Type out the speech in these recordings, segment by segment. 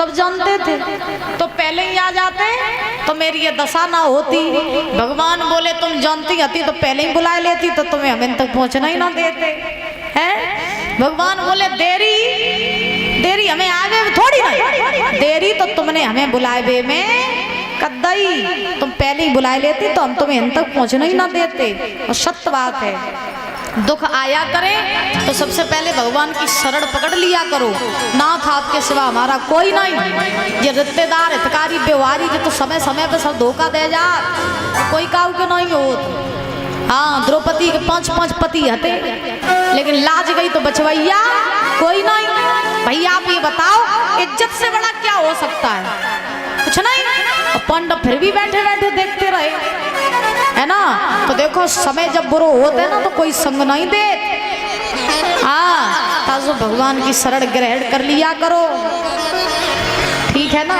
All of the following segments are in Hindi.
सब जानते थे, तो पहले ही आ जाते तो मेरी ये दशा ना होती। भगवान बोले तुम जानती हती तो पहले ही बुला लेती, तो तुम्हें हमें तक पहुंचना ही ना देते हैं। भगवान बोले देरी देरी हमें आवे थोड़ी ना, देरी तो तुमने हमें बुलाए में कद्दई, तुम पहले ही बुला लेती तो हम तुम्हें इन तक पहुंचना ही ना देते। और सत्य बात है, दुख आया करे तो सबसे पहले भगवान की शरण पकड़ लिया करो। नाथ आपके सिवा हमारा कोई नहीं। ये रिश्तेदार हितकारी व्यवहारी जो तो समय समय पे सब धोखा दे जा, कोई काऊ के नहीं हो। हाँ, द्रौपदी के 5 पति हते, लेकिन लाज गई तो बचवैया कोई नहीं। भैया आप ये बताओ इज्जत से बड़ा क्या हो सकता है? कुछ नहीं। पांडव फिर भी बैठे बैठे देखते रहे, है ना। तो देखो समय जब बुरो होते ना तो कोई संग नहीं दे। हाँ, ताजो भगवान की शरण ग्रहण कर लिया करो, ठीक है ना।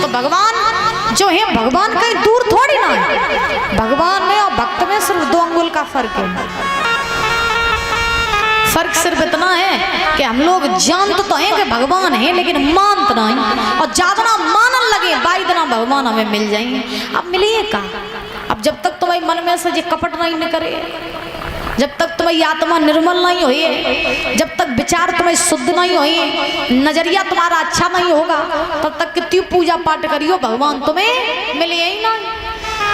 तो भगवान जो है, भगवान कहीं दूर थोड़ी ना है। भगवान में और भक्त में सिर्फ 2 अंगुल का फर्क है। फर्क सिर्फ इतना है कि हम लोग जानते तो हैं कि भगवान है, लेकिन मानते नहीं। और ज्यादा मानन लगे बाई दिना भगवान हमें मिल जाएंगे। अब मिलिए का, अब जब तक तुम्हारे मन में से ये कपट नहीं निकले, जब तक तुम्हारी आत्मा निर्मल नहीं हुई, जब तक विचार तुम्हें शुद्ध नहीं हुई, नजरिया तुम्हारा अच्छा नहीं होगा, तब तक कितनी पूजा पाठ करियो भगवान तुम्हें मिले ही नहीं।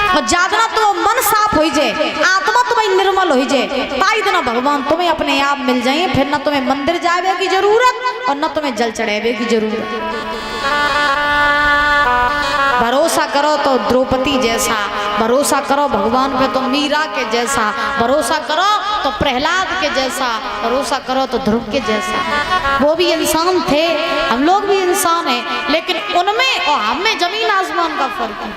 और ज्यादा तो मन साफ हो जाए, आत्मा तुम्हें निर्मल हो जाए, ताई दिन भगवान तुम्हें अपने आप मिल जाए। फिर न तुम्हें मंदिर जावे की जरूरत और न तुम्हें जल चढ़ावे की जरूरत। भरोसा करो तो द्रौपदी जैसा, भरोसा करो भगवान पे तो मीरा के जैसा, भरोसा करो तो प्रहलाद के जैसा, भरोसा करो तो ध्रुव के जैसा। वो भी इंसान थे, हम लोग भी इंसान हैं, लेकिन उनमें और हमें जमीन आसमान का फर्क है।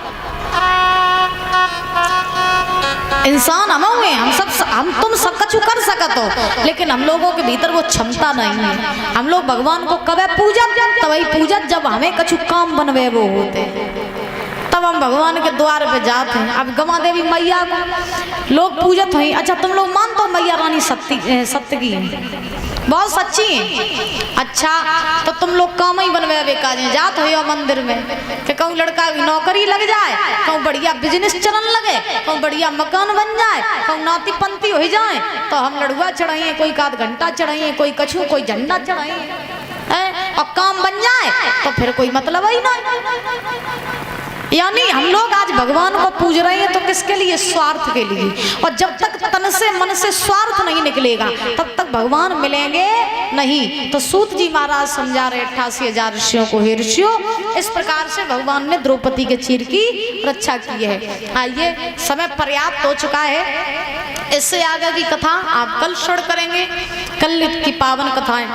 इंसान हम हुए, हम तुम सब कुछ कर सकत हो, लेकिन हम लोगों के भीतर वो क्षमता नहीं है। हम लोग भगवान को कब पूजत, तभी पूजत जब हमें कुछ काम बनवे वो होते, तब हम भगवान के द्वार पे जाते हैं। अब गमा देवी मैया को लोग पूजत हुई, अच्छा तुम लोग मानते हो मैया रानी सत्य की बहुत सच्ची है। अच्छा तो तुम लोग काम ही बनवे बेकाज जात हो मंदिर में कि कहूँ लड़का की नौकरी लग जाए, कहूँ बढ़िया बिजनेस चलन लगे, कहूँ बढ़िया मकान बन जाए, कहूँ नाती पंती हो जाए, तो हम लड़ुआ चढ़ाइए, कोई 1 घंटा चढ़ाइए, कोई कछू, कोई झंडा चढ़ाइए, और काम बन जाए तो फिर कोई मतलब ही नहीं। यानी हम लोग आज भगवान को पूज रहे हैं तो किसके लिए? स्वार्थ के लिए। और जब तक तन से मन से स्वार्थ नहीं निकलेगा तब तक भगवान मिलेंगे नहीं। तो सूत जी महाराज समझा रहे 88,000 ऋषियों को, हे ऋषियों इस प्रकार से भगवान ने द्रौपदी के चीर की रक्षा की है। आइए समय पर्याप्त हो चुका है, इससे आगे की कथा आप कल श्रवण करेंगे। कल की पावन कथाएं,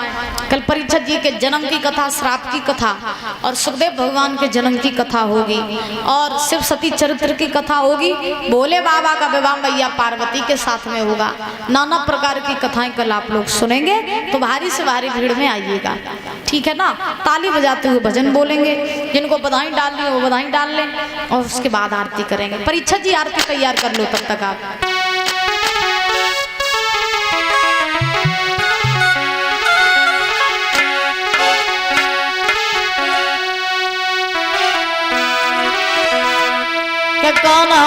कल परीक्षित जी के जन्म की कथा, श्राप की कथा और सुखदेव भगवान के जन्म की कथा होगी, और शिव सती चरित्र की कथा होगी। भोले बाबा का विवाह मैया पार्वती के साथ में होगा। नाना प्रकार की कथाएं कल आप लोग सुनेंगे, तो भारी से भारी भीड़ में आइएगा, ठीक है ना। ताली बजाते हुए भजन बोलेंगे, जिनको बधाई डालनी हो बधाई डाल लें, और उसके बाद आरती करेंगे। परीक्षित जी आरती तैयार कर लो तब तक आप। गाना